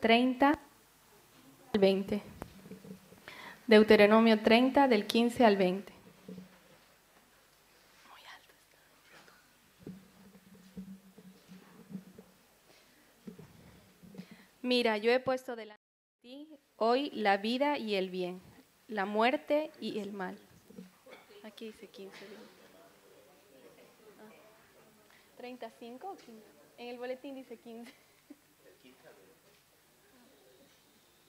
30 al 20. Deuteronomio 30, del 15 al 20. Muy alto. Mira, yo he puesto delante de ti hoy la vida y el bien, la muerte y el mal. Aquí dice 15. 35 o 15. En el boletín dice 15.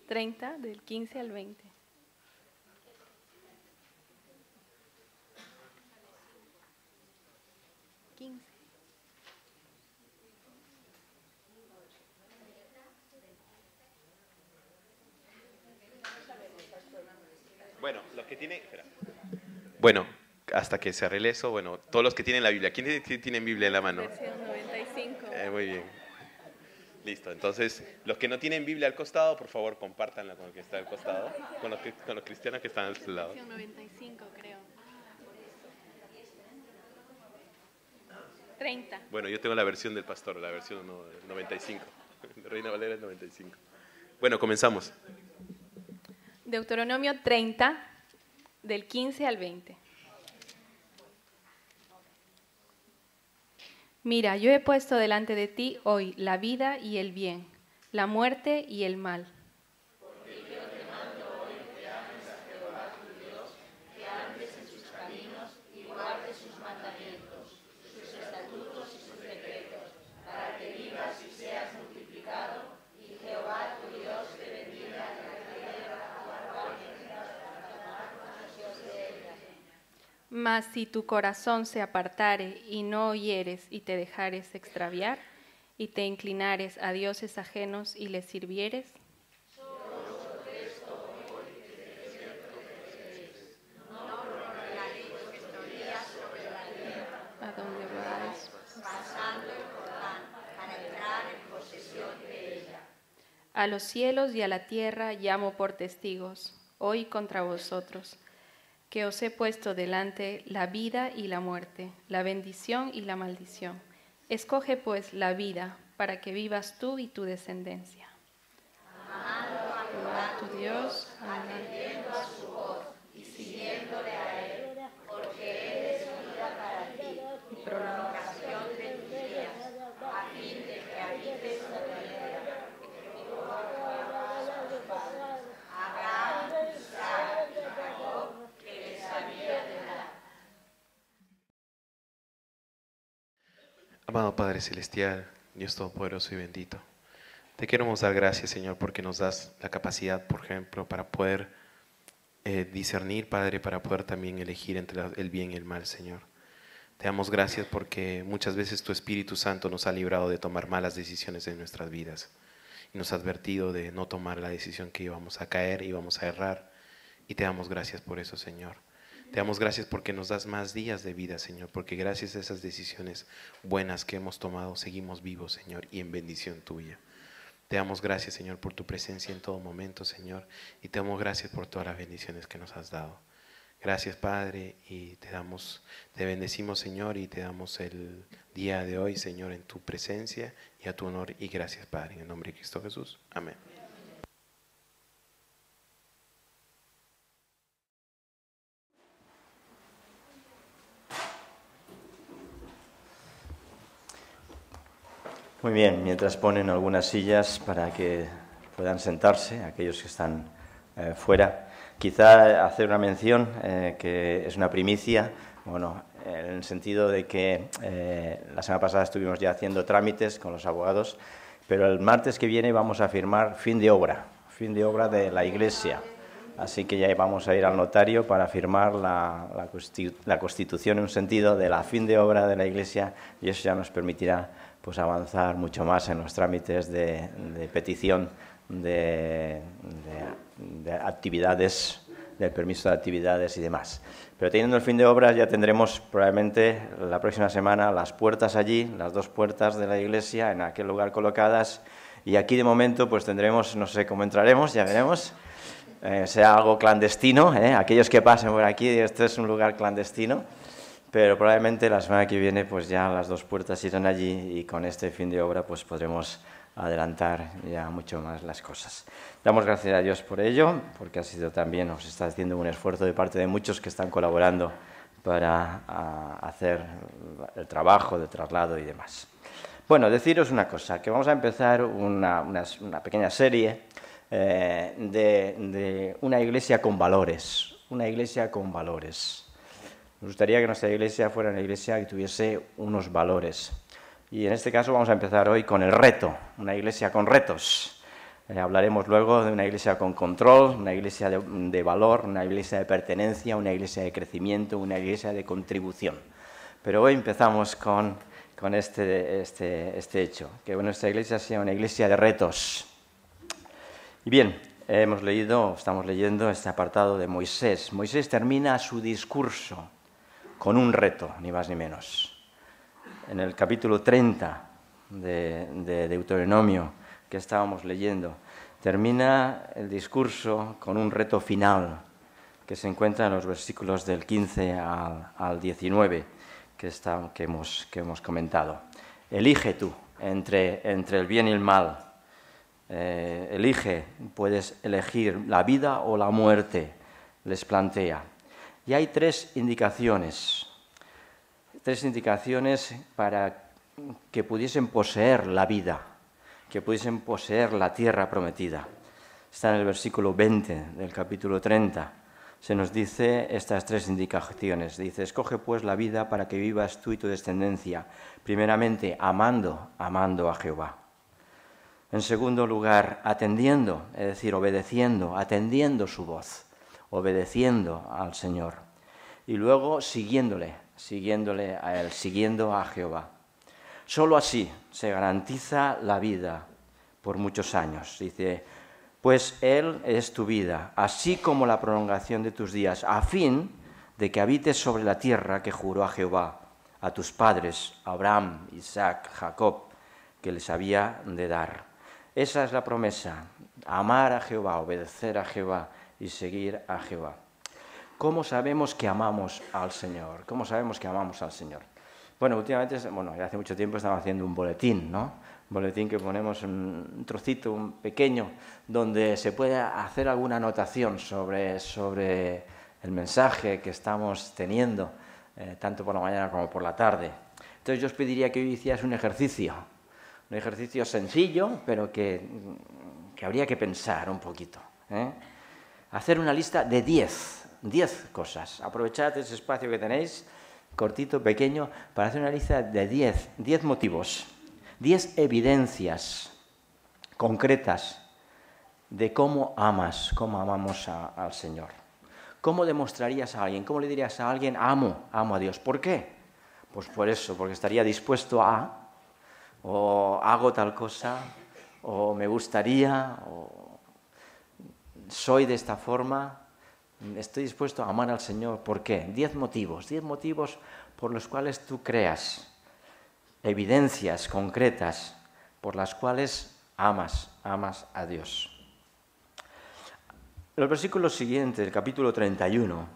30, del 15 al 20. Bueno, los que tienen... Espera. Bueno, hasta que se arregle eso, bueno, todos los que tienen la Biblia. ¿Quiénes tienen Biblia en la mano? Versión 95. Muy bien. Listo, entonces, los que no tienen Biblia al costado, por favor, compártanla con el que está al costado, con los cristianos que están al lado. Versión 95, creo. 30. Bueno, yo tengo la versión del pastor, la versión 95. Reina Valera es 95. Bueno, comenzamos. Deuteronomio 30, del 15 al 20. Mira, yo he puesto delante de ti hoy la vida y el bien, la muerte y el mal. Porque yo te mando hoy que ames a Jehová tu Dios, que andes en sus caminos y guardes sus mandamientos, sus estatutos y sus decretos, para que vivas y seas multiplicado, y Jehová tu Dios te bendiga en la tierra a la cual entras para tomar posesión de ella. Mas si tu corazón se apartare y no oyeres y te dejares extraviar, y te inclinares a dioses ajenos y les sirvieres, a donde vais, pasando el Jordán para entrar en posesión de ella. a los cielos y a la tierra llamo por testigos, hoy contra vosotros, que os he puesto delante la vida y la muerte, la bendición y la maldición. Escoge pues la vida, para que vivas tú y tu descendencia. Amando a Jehová tu Dios, atendiendo a su voz y siguiéndole a él, porque él es vida para ti y prolongación de tus días, a fin de que habites en la tierra que Jehová a tus padres, Abraham, Isaac y Jacob, que les había de dar. Amado Padre Celestial, Dios Todopoderoso y bendito, te queremos dar gracias, Señor, porque nos das la capacidad, por ejemplo, para poder discernir, Padre, para poder también elegir entre el bien y el mal, Señor. Te damos gracias porque muchas veces tu Espíritu Santo nos ha librado de tomar malas decisiones en nuestras vidas y nos ha advertido de no tomar la decisión que íbamos a caer, íbamos a errar, y te damos gracias por eso, Señor. Te damos gracias porque nos das más días de vida, Señor, porque gracias a esas decisiones buenas que hemos tomado, seguimos vivos, Señor, y en bendición tuya. Te damos gracias, Señor, por tu presencia en todo momento, Señor, y te damos gracias por todas las bendiciones que nos has dado. Gracias, Padre, y te bendecimos, Señor, y te damos el día de hoy, Señor, en tu presencia y a tu honor, y gracias, Padre, en el nombre de Cristo Jesús. Amén. Muy bien, mientras ponen algunas sillas para que puedan sentarse, aquellos que están fuera, quizá hacer una mención que es una primicia, bueno, en el sentido de que la semana pasada estuvimos ya haciendo trámites con los abogados, pero el martes que viene vamos a firmar fin de obra de la Iglesia. Así que ya vamos a ir al notario para firmar la Constitución en un sentido de la fin de obra de la Iglesia, y eso ya nos permitirá pues avanzar mucho más en los trámites de petición de actividades, del permiso de actividades y demás. Pero teniendo el fin de obra ya tendremos probablemente la próxima semana las puertas allí, las dos puertas de la iglesia en aquel lugar colocadas, y aquí de momento pues tendremos, no sé cómo entraremos, ya veremos, sea algo clandestino, aquellos que pasen por aquí, este es un lugar clandestino, pero probablemente la semana que viene pues ya las dos puertas irán allí, y con este fin de obra pues podremos adelantar ya mucho más las cosas. Damos gracias a Dios por ello, porque ha sido también, nos está haciendo un esfuerzo de parte de muchos que están colaborando para hacer el trabajo de traslado y demás. Bueno, deciros una cosa, que vamos a empezar una pequeña serie de una iglesia con valores, una iglesia con valores. Nos gustaría que nuestra iglesia fuera una iglesia que tuviese unos valores. Y en este caso vamos a empezar hoy con el reto, una iglesia con retos. Hablaremos luego de una iglesia con control, una iglesia de valor, una iglesia de pertenencia, una iglesia de crecimiento, una iglesia de contribución. Pero hoy empezamos con este hecho, que nuestra iglesia sea una iglesia de retos. Y bien, estamos leyendo este apartado de Moisés. Moisés termina su discurso con un reto, ni más ni menos. En el capítulo 30 de Deuteronomio que estábamos leyendo, termina el discurso con un reto final que se encuentra en los versículos del 15 al 19 que hemos comentado. Elige tú entre el bien y el mal. Puedes elegir la vida o la muerte, les plantea. Y hay tres indicaciones para que pudiesen poseer la vida, que pudiesen poseer la tierra prometida. Está en el versículo 20 del capítulo 30. Se nos dice estas tres indicaciones. Dice, escoge pues la vida para que vivas tú y tu descendencia, primeramente amando a Jehová. En segundo lugar, atendiendo, es decir, obedeciendo, atendiendo su voz, obedeciendo al Señor. Y luego siguiéndole a Él, siguiendo a Jehová. Solo así se garantiza la vida por muchos años. Dice, pues Él es tu vida, así como la prolongación de tus días, a fin de que habites sobre la tierra que juró a Jehová, a tus padres, Abraham, Isaac, Jacob, que les había de dar. Esa es la promesa, amar a Jehová, obedecer a Jehová y seguir a Jehová. ¿Cómo sabemos que amamos al Señor? ¿Cómo sabemos que amamos al Señor? Bueno, últimamente, ya hace mucho tiempo estamos haciendo un boletín, ¿no? Un boletín que ponemos un trocito, un pequeño, donde se puede hacer alguna anotación sobre el mensaje que estamos teniendo, tanto por la mañana como por la tarde. Entonces yo os pediría que hoy hicierais un ejercicio sencillo, pero que habría que pensar un poquito. Hacer una lista de 10 cosas. Aprovechad ese espacio que tenéis, cortito, pequeño, para hacer una lista de 10 motivos, 10 evidencias concretas de cómo amamos al Señor. ¿Cómo demostrarías a alguien? ¿Cómo le dirías a alguien, amo a Dios? ¿Por qué? Pues por eso, porque estaría dispuesto a, o hago tal cosa, o me gustaría, o soy de esta forma. Estoy dispuesto a amar al Señor. ¿Por qué? 10 motivos por los cuales tú creas, evidencias concretas por las cuales amas a Dios. Los versículos siguientes, el capítulo 31,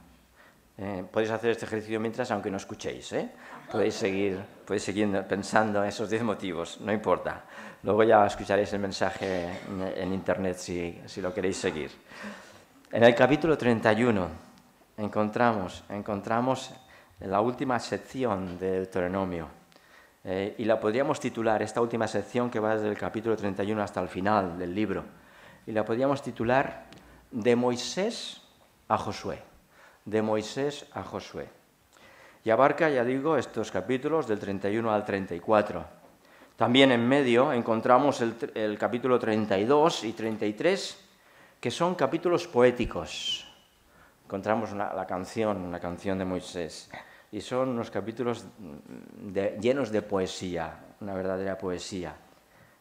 podéis hacer este ejercicio mientras, aunque no escuchéis, podéis seguir pensando en esos 10 motivos, no importa. Luego ya escucharéis el mensaje en internet si lo queréis seguir. En el capítulo 31 encontramos la última sección de Deuteronomio y la podríamos titular, esta última sección que va desde el capítulo 31 hasta el final del libro, y la podríamos titular de Moisés a Josué, de Moisés a Josué. Y abarca, ya digo, estos capítulos del 31 al 34. También en medio encontramos el capítulo 32 y 33, que son capítulos poéticos. Encontramos una canción de Moisés, y son unos capítulos llenos de poesía, una verdadera poesía.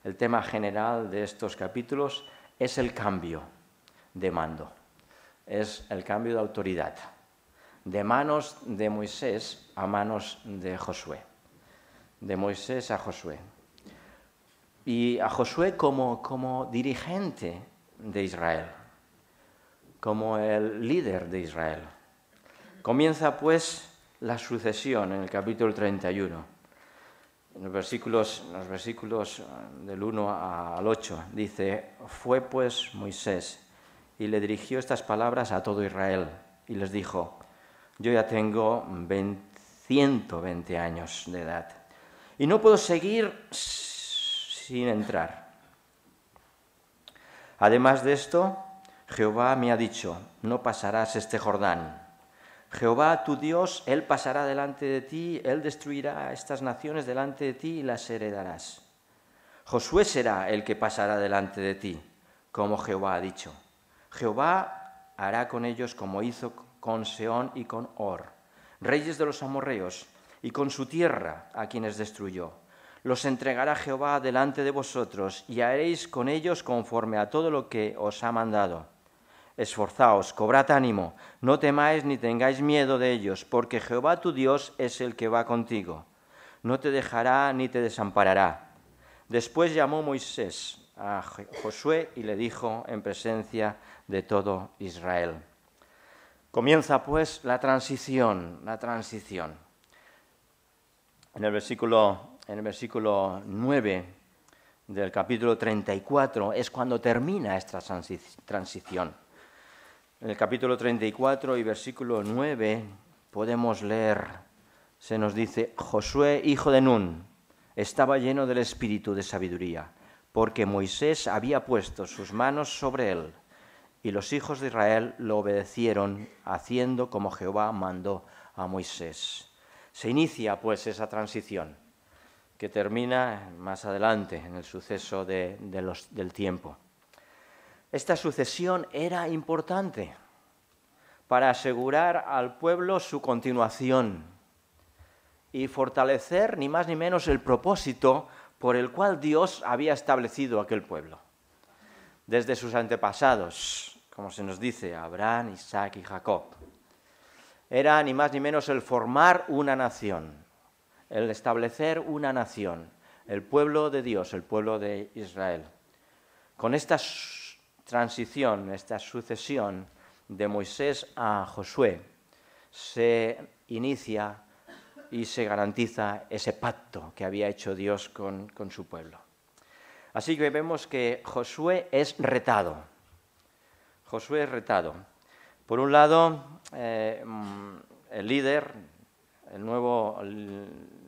El tema general de estos capítulos es el cambio de mando, es el cambio de autoridad, de manos de Moisés a manos de Josué, de Moisés a Josué. Y a Josué como dirigente de Israel, como el líder de Israel. Comienza pues la sucesión en el capítulo 31. En los versículos del 1 al 8 dice: fue pues Moisés y le dirigió estas palabras a todo Israel y les dijo: yo ya tengo 120 años de edad y no puedo seguir sin entrar. Además de esto, Jehová me ha dicho: no pasarás este Jordán. Jehová tu Dios, Él pasará delante de ti, Él destruirá estas naciones delante de ti y las heredarás. Josué será el que pasará delante de ti, como Jehová ha dicho. Jehová hará con ellos como hizo con Sehón y con Or, reyes de los amorreos, y con su tierra a quienes destruyó. Los entregará Jehová delante de vosotros, y haréis con ellos conforme a todo lo que os ha mandado. Esforzaos, cobrad ánimo, no temáis ni tengáis miedo de ellos, porque Jehová tu Dios es el que va contigo. No te dejará ni te desamparará. Después llamó Moisés a Josué y le dijo en presencia de todo Israel. Comienza pues la transición. En el versículo 9 del capítulo 34 es cuando termina esta transición. En el capítulo 34 y versículo 9 podemos leer, se nos dice: Josué, hijo de Nun, estaba lleno del espíritu de sabiduría, porque Moisés había puesto sus manos sobre él, y los hijos de Israel lo obedecieron, haciendo como Jehová mandó a Moisés. Se inicia pues esa transición, que termina más adelante en el suceso del tiempo. Esta sucesión era importante para asegurar al pueblo su continuación y fortalecer ni más ni menos el propósito por el cual Dios había establecido aquel pueblo. Desde sus antepasados, como se nos dice, Abraham, Isaac y Jacob. Era ni más ni menos el formar una nación, el establecer una nación, el pueblo de Dios, el pueblo de Israel. Con esta transición, esta sucesión de Moisés a Josué, se inicia y se garantiza ese pacto que había hecho Dios con su pueblo. Así que vemos que Josué es retado. Josué es retado. Por un lado, el líder, el nuevo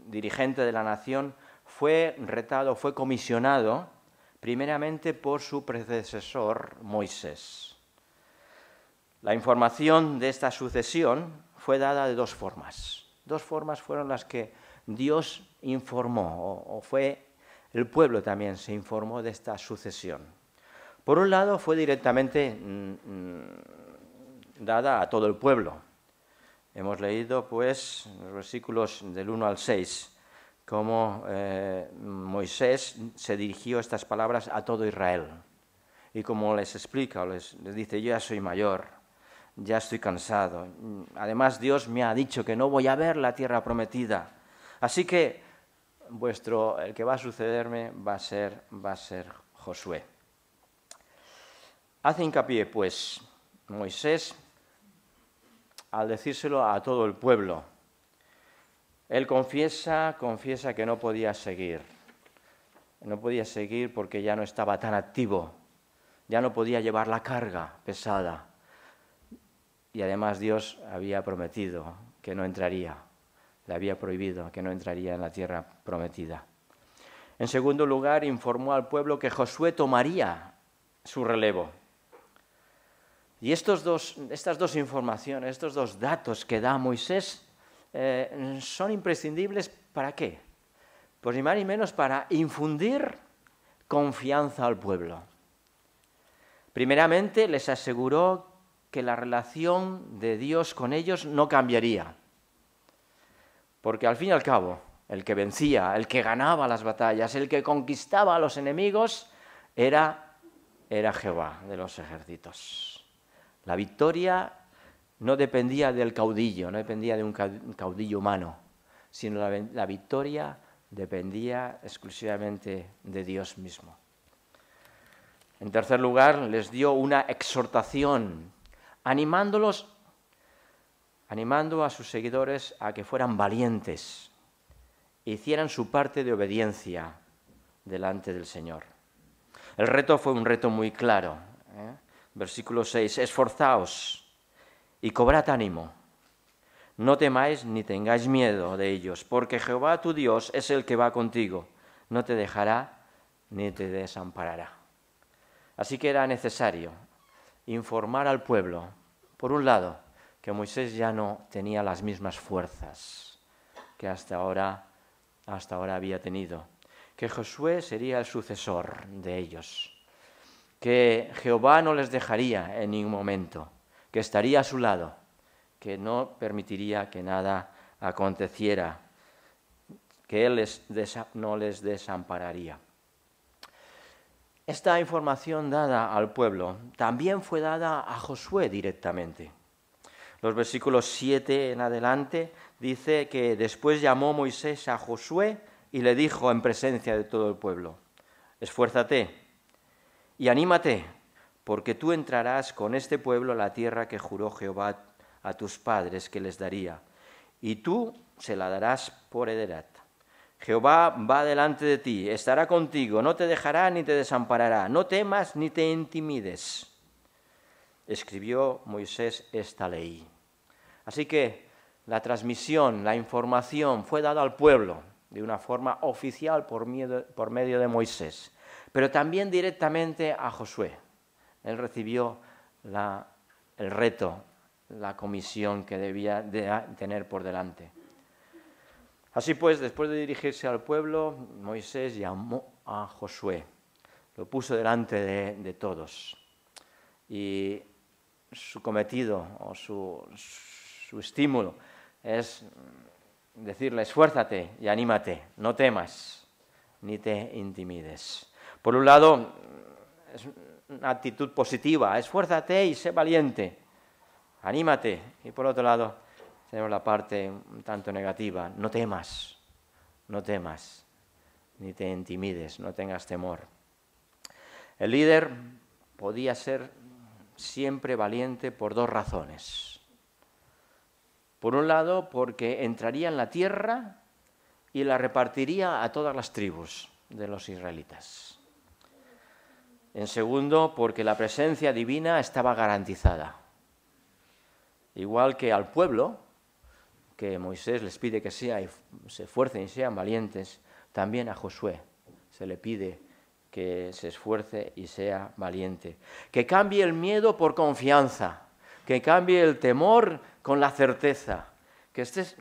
dirigente de la nación, fue retado, fue comisionado primeramente por su predecesor Moisés. La información de esta sucesión fue dada de dos formas. Dos formas fueron las que Dios informó, o fue el pueblo también se informó de esta sucesión. Por un lado, fue directamente dada a todo el pueblo. Hemos leído, pues, en los versículos del 1 al 6, cómo Moisés se dirigió estas palabras a todo Israel. Y como les explica, les dice: yo ya soy mayor, ya estoy cansado. Además, Dios me ha dicho que no voy a ver la tierra prometida. Así que el que va a sucederme va a ser Josué. Hace hincapié, pues, Moisés, al decírselo a todo el pueblo. Él confiesa que no podía seguir. No podía seguir porque ya no estaba tan activo, ya no podía llevar la carga pesada. Y además Dios había prometido que no entraría, le había prohibido que no entraría en la tierra prometida. En segundo lugar, informó al pueblo que Josué tomaría su relevo. Y estas dos informaciones, estos dos datos que da Moisés, son imprescindibles ¿para qué? Pues ni más ni menos para infundir confianza al pueblo. Primeramente les aseguró que la relación de Dios con ellos no cambiaría. Porque al fin y al cabo, el que vencía, el que ganaba las batallas, el que conquistaba a los enemigos, era Jehová de los ejércitos. La victoria no dependía del caudillo, no dependía de un caudillo humano, sino la victoria dependía exclusivamente de Dios mismo. En tercer lugar, les dio una exhortación, animando a sus seguidores a que fueran valientes hicieran su parte de obediencia delante del Señor. El reto fue un reto muy claro. Versículo 6, esforzaos y cobrad ánimo. No temáis ni tengáis miedo de ellos, porque Jehová tu Dios es el que va contigo. No te dejará ni te desamparará. Así que era necesario informar al pueblo, por un lado, que Moisés ya no tenía las mismas fuerzas que hasta ahora había tenido, que Josué sería el sucesor de ellos, que Jehová no les dejaría en ningún momento, que estaría a su lado, que no permitiría que nada aconteciera, que Él no les desampararía. Esta información dada al pueblo también fue dada a Josué directamente. Los versículos 7 en adelante dice que después llamó Moisés a Josué y le dijo en presencia de todo el pueblo: esfuérzate y anímate, porque tú entrarás con este pueblo a la tierra que juró Jehová a tus padres que les daría, y tú se la darás por heredad. Jehová va delante de ti, estará contigo, no te dejará ni te desamparará, no temas ni te intimides. Escribió Moisés esta ley. Así que la transmisión, la información fue dada al pueblo de una forma oficial por medio de Moisés, pero también directamente a Josué. Él recibió el reto, la comisión que debía tener por delante. Así pues, después de dirigirse al pueblo, Moisés llamó a Josué, lo puso delante de todos, y su cometido o su estímulo es decirle: esfuérzate y anímate, no temas ni te intimides. Por un lado, es una actitud positiva: esfuérzate y sé valiente, anímate. Y por otro lado, tenemos la parte un tanto negativa: no temas, ni te intimides, no tengas temor. El líder podía ser siempre valiente por dos razones. Por un lado, porque entraría en la tierra y la repartiría a todas las tribus de los israelitas. En segundo, porque la presencia divina estaba garantizada. Igual que al pueblo, que Moisés les pide que se esfuercen y sean valientes, también a Josué se le pide que se esfuerce y sea valiente. Que cambie el miedo por confianza, que cambie el temor con la certeza, que estés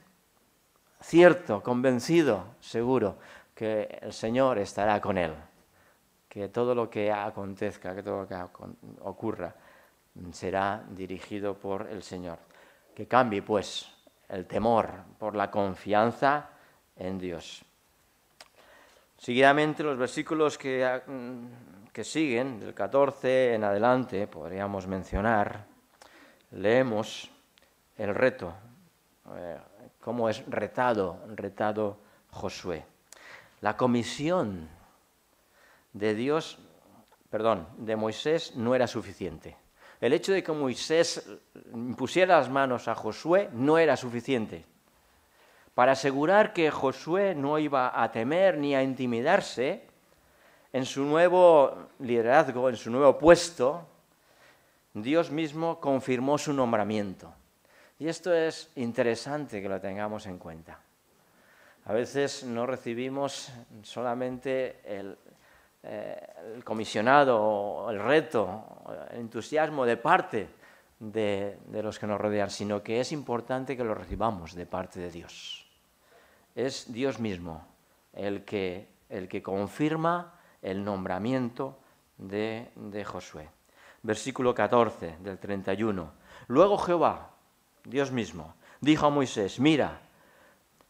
cierto, convencido, seguro, que el Señor estará con él, que todo lo que acontezca, que todo lo que ocurra, será dirigido por el Señor. Que cambie, pues, el temor por la confianza en Dios. Seguidamente, los versículos que siguen, del 14 en adelante, podríamos mencionar, leemos el reto, cómo es retado Josué. La comisión de Moisés no era suficiente. El hecho de que Moisés pusiera las manos a Josué no era suficiente. Para asegurar que Josué no iba a temer ni a intimidarse, en su nuevo liderazgo, en su nuevo puesto, Dios mismo confirmó su nombramiento. Y esto es interesante que lo tengamos en cuenta. A veces no recibimos solamente el comisionado, el reto, el entusiasmo de parte de los que nos rodean, sino que es importante que lo recibamos de parte de Dios. Es Dios mismo el que confirma el nombramiento de Josué. Versículo 14 del 31. Luego Jehová, Dios mismo, dijo a Moisés: mira,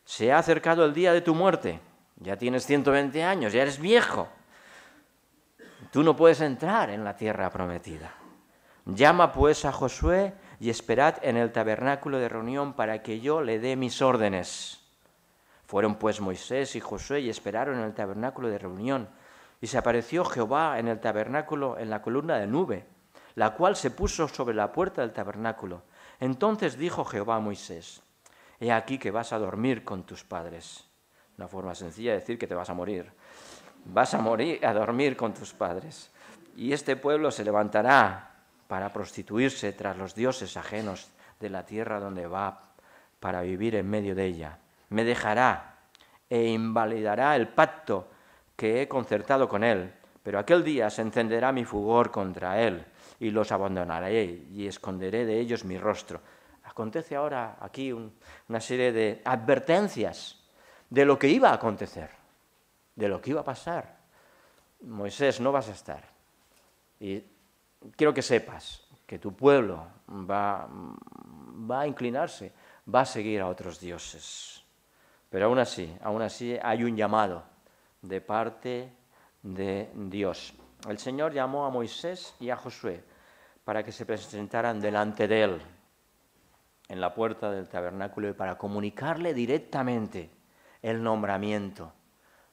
se ha acercado el día de tu muerte, ya tienes 120 años, ya eres viejo. Tú no puedes entrar en la tierra prometida. Llama pues a Josué y esperad en el tabernáculo de reunión para que yo le dé mis órdenes. Fueron pues Moisés y Josué y esperaron en el tabernáculo de reunión. Y se apareció Jehová en el tabernáculo en la columna de nube, la cual se puso sobre la puerta del tabernáculo. Entonces dijo Jehová a Moisés: he aquí que vas a dormir con tus padres. Una forma sencilla de decir que te vas a morir. Vas a morir, a dormir con tus padres. Y este pueblo se levantará para prostituirse tras los dioses ajenos de la tierra donde va para vivir en medio de ella. Me dejará e invalidará el pacto que he concertado con él, pero aquel día se encenderá mi furor contra él y los abandonaré y esconderé de ellos mi rostro. Acontece ahora aquí una serie de advertencias de lo que iba a acontecer, de lo que iba a pasar. Moisés, no vas a estar. Y quiero que sepas que tu pueblo va a inclinarse, va a seguir a otros dioses. Pero aún así hay un llamado de parte de Dios. El Señor llamó a Moisés y a Josué para que se presentaran delante de él en la puerta del tabernáculo y para comunicarle directamente el nombramiento.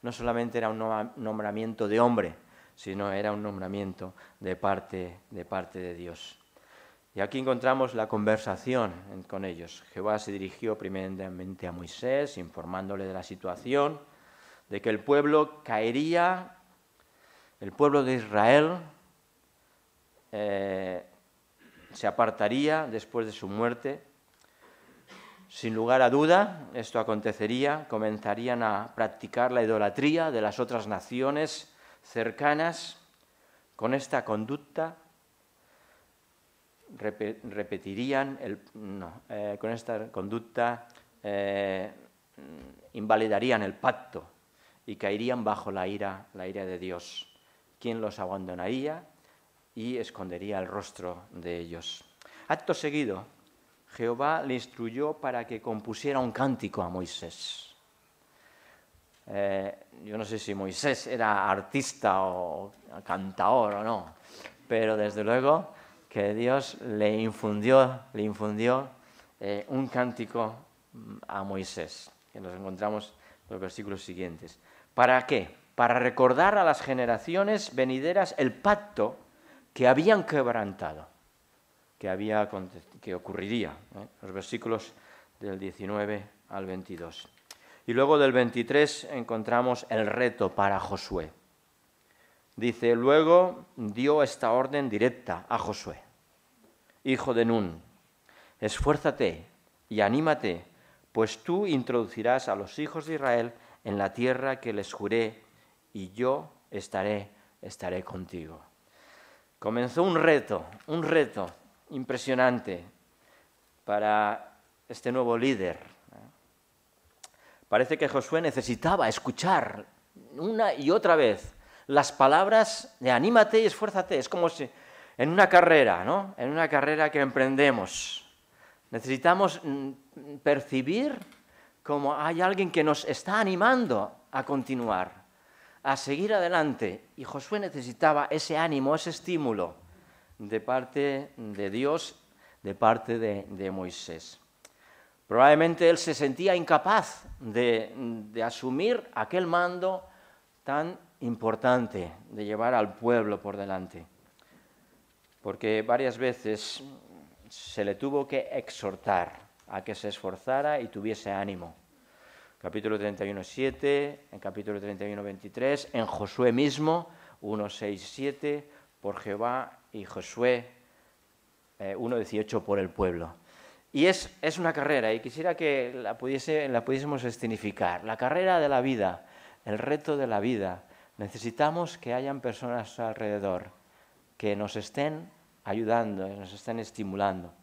No solamente era un nombramiento de hombre, sino era un nombramiento de parte de Dios. Y aquí encontramos la conversación con ellos. Jehová se dirigió primeramente a Moisés, informándole de la situación, de que el pueblo caería, el pueblo de Israel se apartaría después de su muerte. Sin lugar a duda, esto acontecería, comenzarían a practicar la idolatría de las otras naciones cercanas. Con esta conducta invalidarían el pacto y caerían bajo la ira de Dios, quien los abandonaría y escondería el rostro de ellos. Acto seguido, Jehová le instruyó para que compusiera un cántico a Moisés. Yo no sé si Moisés era artista o cantador o no, pero desde luego que Dios le infundió un cántico a Moisés, que nos encontramos en los versículos siguientes. ¿Para qué? Para recordar a las generaciones venideras el pacto que habían quebrantado, que ocurriría, los versículos del 19 al 22. Y luego del 23 encontramos el reto para Josué. Dice, luego dio esta orden directa a Josué, hijo de Nun, esfuérzate y anímate, pues tú introducirás a los hijos de Israel en la tierra que les juré, y yo estaré contigo. Comenzó un reto impresionante para este nuevo líder. Parece que Josué necesitaba escuchar una y otra vez las palabras de anímate y esfuérzate. Es como si en una carrera, ¿no? En una carrera que emprendemos, necesitamos percibir como hay alguien que nos está animando a continuar, a seguir adelante. Y Josué necesitaba ese ánimo, ese estímulo de parte de Dios, de parte de Moisés. Probablemente él se sentía incapaz de asumir aquel mando tan importante de llevar al pueblo por delante, porque varias veces se le tuvo que exhortar a que se esforzara y tuviese ánimo. Capítulo 31:7, en capítulo 31:23, en Josué mismo, 1:6-7, por Jehová, y Josué 1:18 por el pueblo. Y es una carrera, y quisiera que la pudiésemos escenificar. La carrera de la vida, el reto de la vida. Necesitamos que hayan personas alrededor que nos estén ayudando, nos estén estimulando.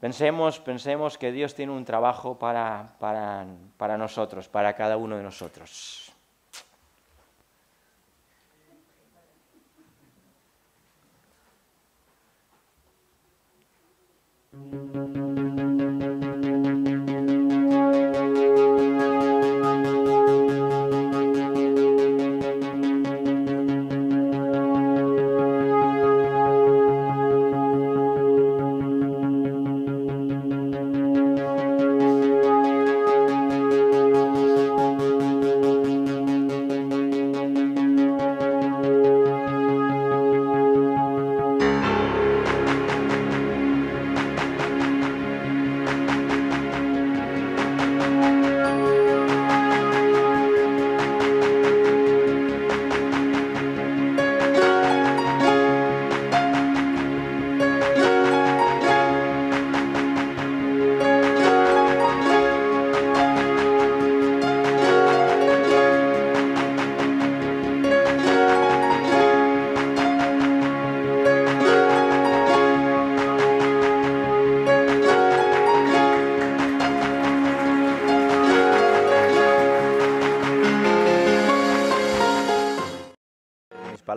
Pensemos que Dios tiene un trabajo para nosotros, para cada uno de nosotros.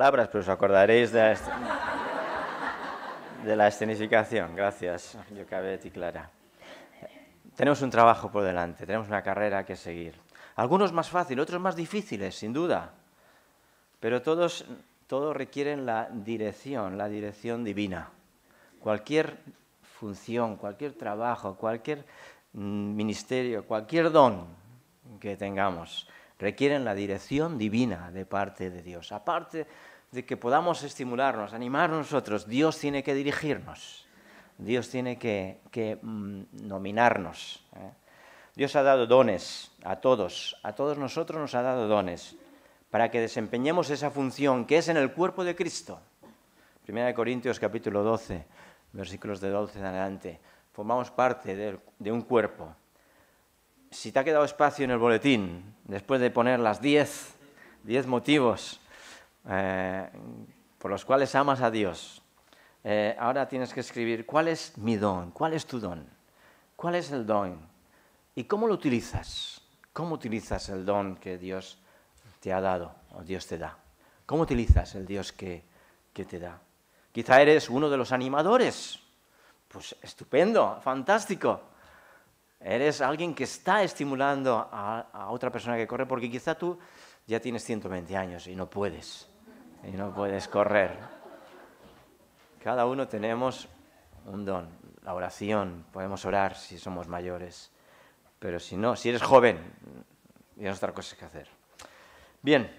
palabras, pero os acordaréis de la escenificación. Gracias, Jocabet y Clara. Tenemos un trabajo por delante, tenemos una carrera que seguir. Algunos más fáciles, otros más difíciles, sin duda. Pero todos requieren la dirección divina. Cualquier función, cualquier trabajo, cualquier ministerio, cualquier don que tengamos, requieren la dirección divina de parte de Dios. Aparte de que podamos estimularnos, animarnos nosotros, Dios tiene que dirigirnos. Dios tiene que nominarnos. Dios ha dado dones a todos nosotros nos ha dado dones para que desempeñemos esa función que es en el cuerpo de Cristo. 1 Corintios capítulo 12, versículos de 12 en adelante. Formamos parte de un cuerpo. Si te ha quedado espacio en el boletín, después de poner las 10 motivos por los cuales amas a Dios, ahora tienes que escribir cuál es mi don, cuál es tu don, cuál es el don y cómo lo utilizas. ¿Cómo utilizas el don que Dios te ha dado o Dios te da? ¿Cómo utilizas el Dios que te da? Quizá eres uno de los animadores. Pues estupendo, fantástico. Eres alguien que está estimulando a otra persona que corre porque quizá tú ya tienes 120 años y no puedes correr. Cada uno tenemos un don, la oración, podemos orar si somos mayores, pero si no, si eres joven, tienes otra cosa que hacer. Bien,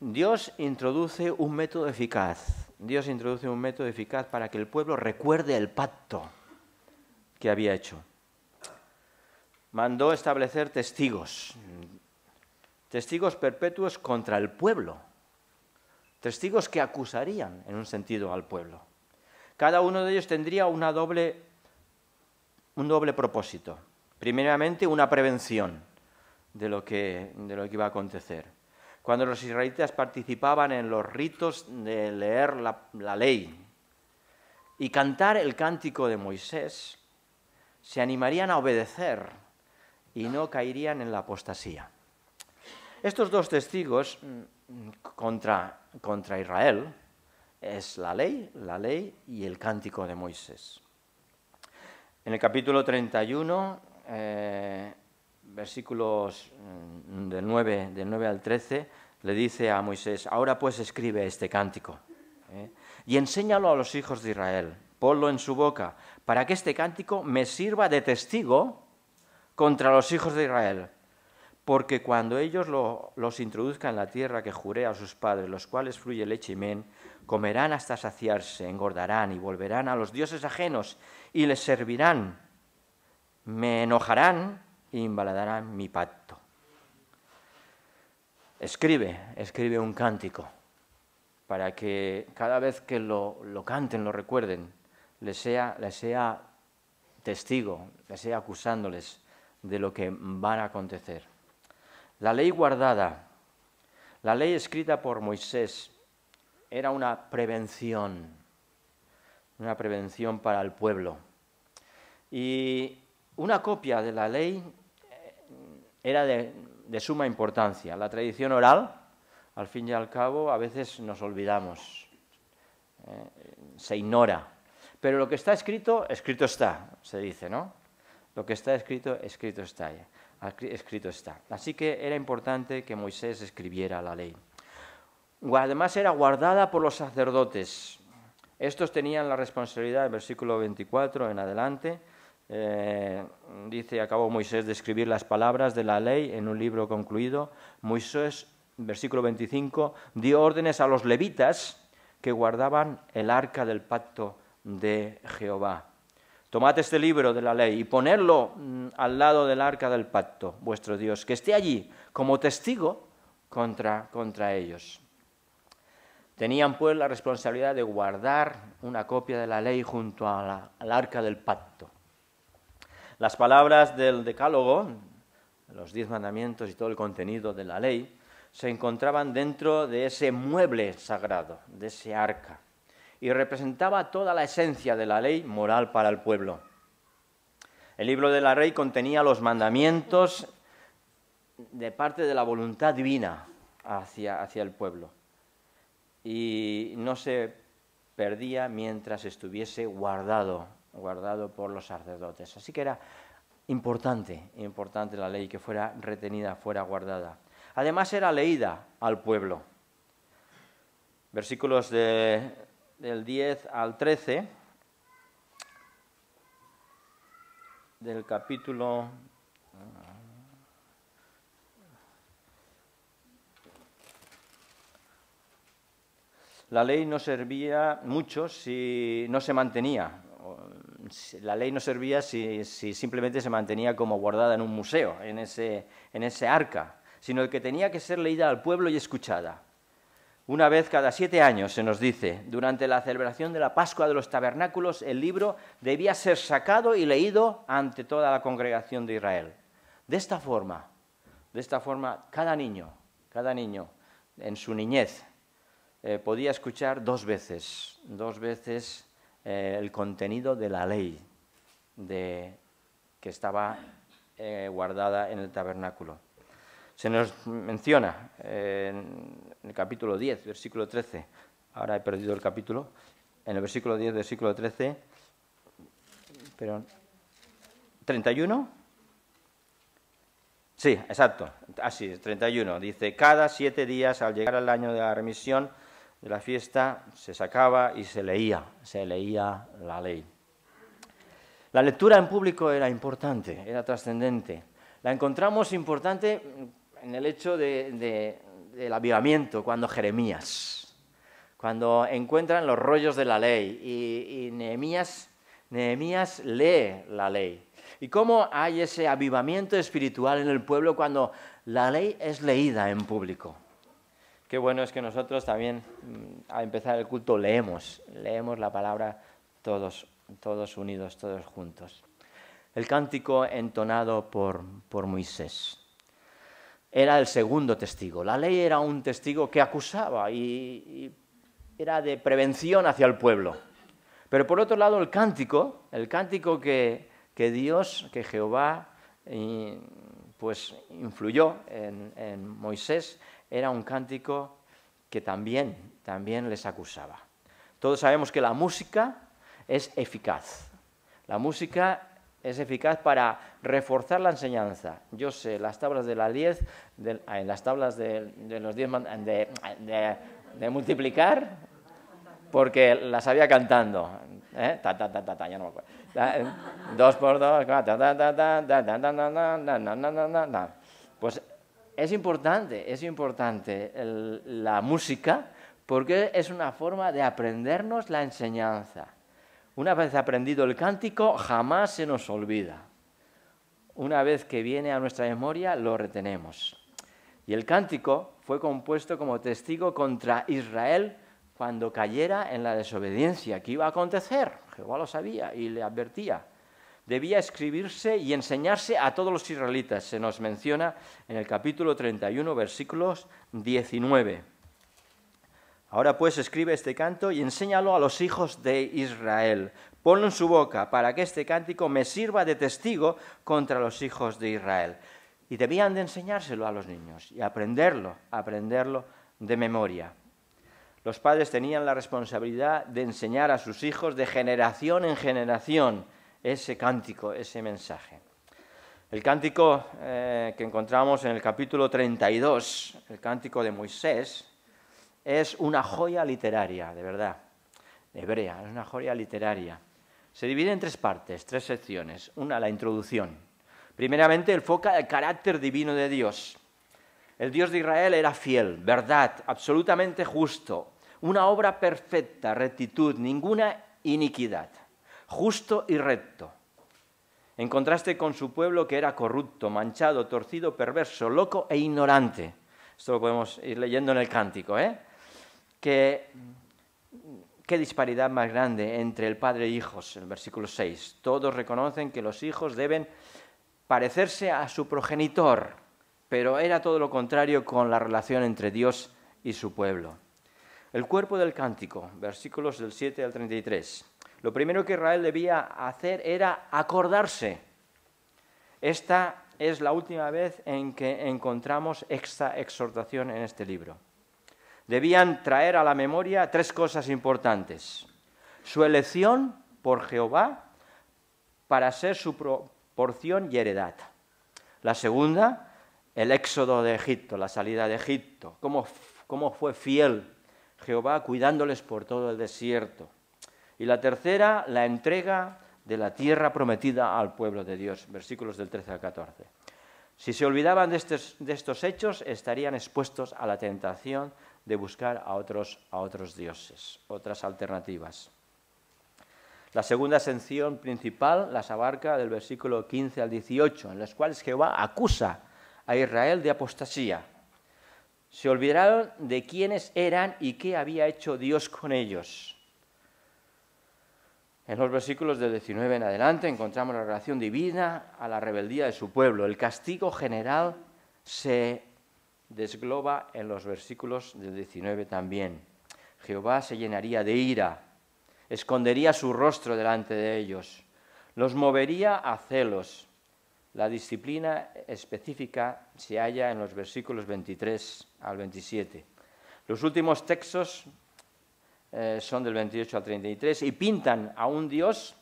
Dios introduce un método eficaz. Dios introduce un método eficaz para que el pueblo recuerde el pacto que había hecho. Mandó establecer testigos perpetuos contra el pueblo, testigos que acusarían en un sentido al pueblo. Cada uno de ellos tendría un doble propósito. Primeramente, una prevención de lo que iba a acontecer. Cuando los israelitas participaban en los ritos de leer la ley y cantar el cántico de Moisés, se animarían a obedecer y no caerían en la apostasía. Estos dos testigos contra Israel es la ley y el cántico de Moisés. En el capítulo 31, versículos del 9 al 13, le dice a Moisés: ahora pues escribe este cántico y enséñalo a los hijos de Israel, ponlo en su boca, para que este cántico me sirva de testigo contra los hijos de Israel. Porque cuando ellos los introduzcan en la tierra que juré a sus padres, los cuales fluye leche y miel, comerán hasta saciarse, engordarán y volverán a los dioses ajenos y les servirán, me enojarán e invalidarán mi pacto. Escribe un cántico para que cada vez que lo canten, lo recuerden, les sea testigo, les sea acusándoles de lo que van a acontecer. La ley guardada, la ley escrita por Moisés, era una prevención para el pueblo. Y una copia de la ley era de suma importancia. La tradición oral, al fin y al cabo, a veces nos olvidamos, se ignora. Pero lo que está escrito, escrito está, se dice, ¿no? Lo que está escrito, escrito está. Escrito está. Así que era importante que Moisés escribiera la ley. Además era guardada por los sacerdotes. Estos tenían la responsabilidad, en el versículo 24 en adelante, dice: acabó Moisés de escribir las palabras de la ley en un libro concluido. Moisés, versículo 25, dio órdenes a los levitas que guardaban el arca del pacto de Jehová. Tomad este libro de la ley y ponedlo al lado del arca del pacto, vuestro Dios, que esté allí como testigo contra ellos. Tenían pues la responsabilidad de guardar una copia de la ley junto al arca del pacto. Las palabras del decálogo, los 10 mandamientos y todo el contenido de la ley, se encontraban dentro de ese mueble sagrado, de ese arca, y representaba toda la esencia de la ley moral para el pueblo. El libro de la ley contenía los mandamientos de parte de la voluntad divina hacia el pueblo. y no se perdía mientras estuviese guardado por los sacerdotes. Así que era importante la ley, que fuera retenida, fuera guardada. Además era leída al pueblo. Versículos del 10 al 13 del capítulo... La ley no servía mucho si no se mantenía. La ley no servía si simplemente se mantenía como guardada en un museo, en ese arca, sino que tenía que ser leída al pueblo y escuchada. Una vez cada 7 años, se nos dice, durante la celebración de la Pascua de los Tabernáculos, el libro debía ser sacado y leído ante toda la congregación de Israel. De esta forma, cada niño, en su niñez, podía escuchar 2 veces el contenido de la ley que estaba guardada en el tabernáculo. Se nos menciona en el capítulo 10, versículo 13, ahora he perdido el capítulo, en el versículo 10, versículo 13, pero 31, sí, exacto, así es, 31, dice, cada 7 días al llegar al año de la remisión de la fiesta se sacaba y se leía la ley. La lectura en público era importante, era trascendente. La encontramos importante en el hecho del avivamiento, cuando Jeremías, cuando encuentran los rollos de la ley y Nehemías lee la ley. Y cómo hay ese avivamiento espiritual en el pueblo cuando la ley es leída en público. Qué bueno es que nosotros también, al empezar el culto, leemos la palabra todos unidos, todos juntos. El cántico entonado por Moisés era el segundo testigo. La ley era un testigo que acusaba y era de prevención hacia el pueblo. Pero por otro lado, el cántico que Dios, que Jehová, pues influyó en Moisés, era un cántico que también les acusaba. Todos sabemos que la música es eficaz. La música es eficaz para reforzar la enseñanza. Yo sé, las tablas de la 10, las tablas de los 10 de multiplicar, porque las sabía cantando. Ta, ta, ta, ta, ta, ya no me acuerdo. 2 por 2, ta, ta, ta, ta, ta, ta, ta, ta, ta. Pues es importante la música, porque es una forma de aprendernos la enseñanza. Una vez aprendido el cántico, jamás se nos olvida. Una vez que viene a nuestra memoria, lo retenemos. Y el cántico fue compuesto como testigo contra Israel cuando cayera en la desobediencia que iba a acontecer. Jehová lo sabía y le advertía. Debía escribirse y enseñarse a todos los israelitas. Se nos menciona en el capítulo 31, versículos 19. Ahora pues escribe este canto y enséñalo a los hijos de Israel. Ponlo en su boca para que este cántico me sirva de testigo contra los hijos de Israel. Y debían de enseñárselo a los niños y aprenderlo de memoria. Los padres tenían la responsabilidad de enseñar a sus hijos de generación en generación ese cántico, ese mensaje. El cántico que encontramos en el capítulo 32, el cántico de Moisés, es una joya literaria, de verdad, hebrea, es una joya literaria. Se divide en 3 partes, 3 secciones. Una, la introducción. Primeramente, enfoca el carácter divino de Dios. El Dios de Israel era fiel, verdad, absolutamente justo, una obra perfecta, rectitud, ninguna iniquidad, justo y recto. En contraste con su pueblo que era corrupto, manchado, torcido, perverso, loco e ignorante. Esto lo podemos ir leyendo en el cántico, Qué disparidad más grande entre el padre e hijos, el versículo 6. Todos reconocen que los hijos deben parecerse a su progenitor, pero era todo lo contrario con la relación entre Dios y su pueblo. El cuerpo del cántico, versículos del 7 al 33. Lo primero que Israel debía hacer era acordarse. Esta es la última vez en que encontramos esta exhortación en este libro. Debían traer a la memoria 3 cosas importantes. Su elección por Jehová para ser su porción y heredad. La segunda, el éxodo de Egipto, la salida de Egipto. Cómo fue fiel Jehová cuidándoles por todo el desierto. Y la tercera, la entrega de la tierra prometida al pueblo de Dios, versículos del 13 al 14. Si se olvidaban de estos hechos, estarían expuestos a la tentación de buscar a otros dioses, otras alternativas. La segunda sección principal las abarca del versículo 15 al 18, en los cuales Jehová acusa a Israel de apostasía. Se olvidaron de quiénes eran y qué había hecho Dios con ellos. En los versículos del 19 en adelante encontramos la relación divina a la rebeldía de su pueblo. El castigo general se desgloba en los versículos del 19 también. Jehová se llenaría de ira, escondería su rostro delante de ellos, los movería a celos. La disciplina específica se halla en los versículos 23 al 27. Los últimos textos son del 28 al 33 y pintan a un Dios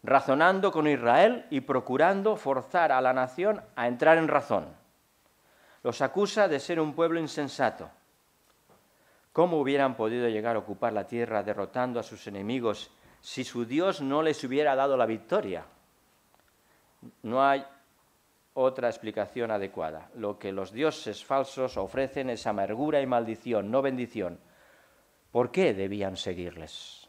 razonando con Israel y procurando forzar a la nación a entrar en razón. Los acusa de ser un pueblo insensato. ¿Cómo hubieran podido llegar a ocupar la tierra derrotando a sus enemigos si su Dios no les hubiera dado la victoria? No hay otra explicación adecuada. Lo que los dioses falsos ofrecen es amargura y maldición, no bendición. ¿Por qué debían seguirles?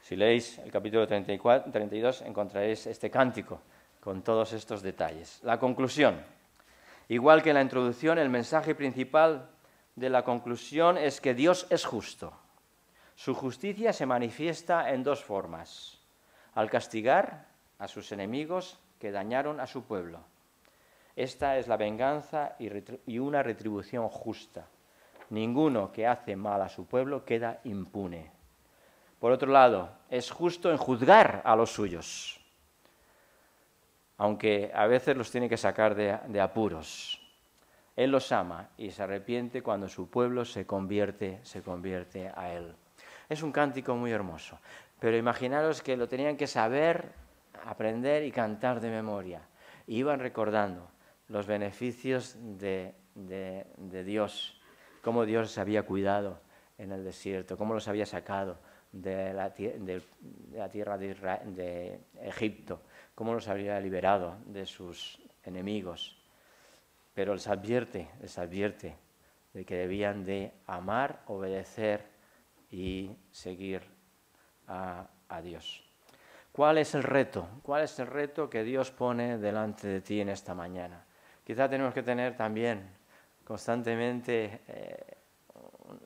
Si leéis el capítulo 32 encontraréis este cántico con todos estos detalles. La conclusión. Igual que en la introducción, el mensaje principal de la conclusión es que Dios es justo. Su justicia se manifiesta en 2 formas. Al castigar a sus enemigos que dañaron a su pueblo. Esta es la venganza y una retribución justa. Ninguno que hace mal a su pueblo queda impune. Por otro lado, es justo en juzgar a los suyos, aunque a veces los tiene que sacar de apuros. Él los ama y se arrepiente cuando su pueblo se convierte a Él. Es un cántico muy hermoso, pero imaginaros que lo tenían que saber, aprender y cantar de memoria. Y iban recordando los beneficios de Dios, cómo Dios les había cuidado en el desierto, cómo los había sacado de la tierra de Egipto, cómo los había liberado de sus enemigos. Pero les advierte de que debían de amar, obedecer y seguir a Dios. ¿Cuál es el reto? ¿Cuál es el reto que Dios pone delante de ti en esta mañana? Quizá tenemos que tener también constantemente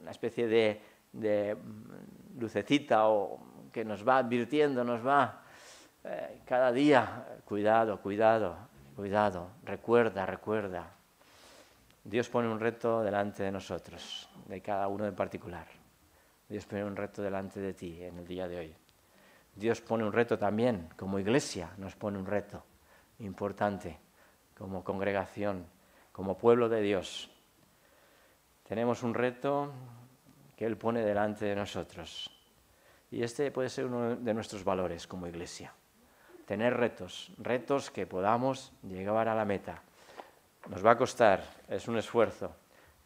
una especie de lucecita o que nos va advirtiendo, cada día, cuidado, recuerda. Dios pone un reto delante de nosotros, de cada uno en particular. Dios pone un reto delante de ti en el día de hoy. Dios pone un reto también, como iglesia nos pone un reto importante, como congregación, como pueblo de Dios. Tenemos un reto que Él pone delante de nosotros. Y este puede ser uno de nuestros valores como iglesia. Tener retos que podamos llegar a la meta. Nos va a costar, es un esfuerzo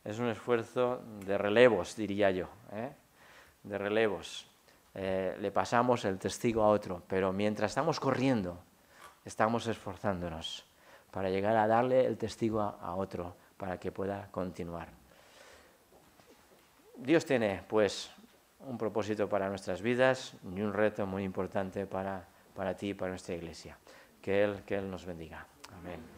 de relevos, diría yo, de relevos. Le pasamos el testigo a otro, pero mientras estamos corriendo, estamos esforzándonos para llegar a darle el testigo a otro, para que pueda continuar. Dios tiene, pues, un propósito para nuestras vidas y un reto muy importante para ti y para nuestra iglesia. Que Él nos bendiga. Amén.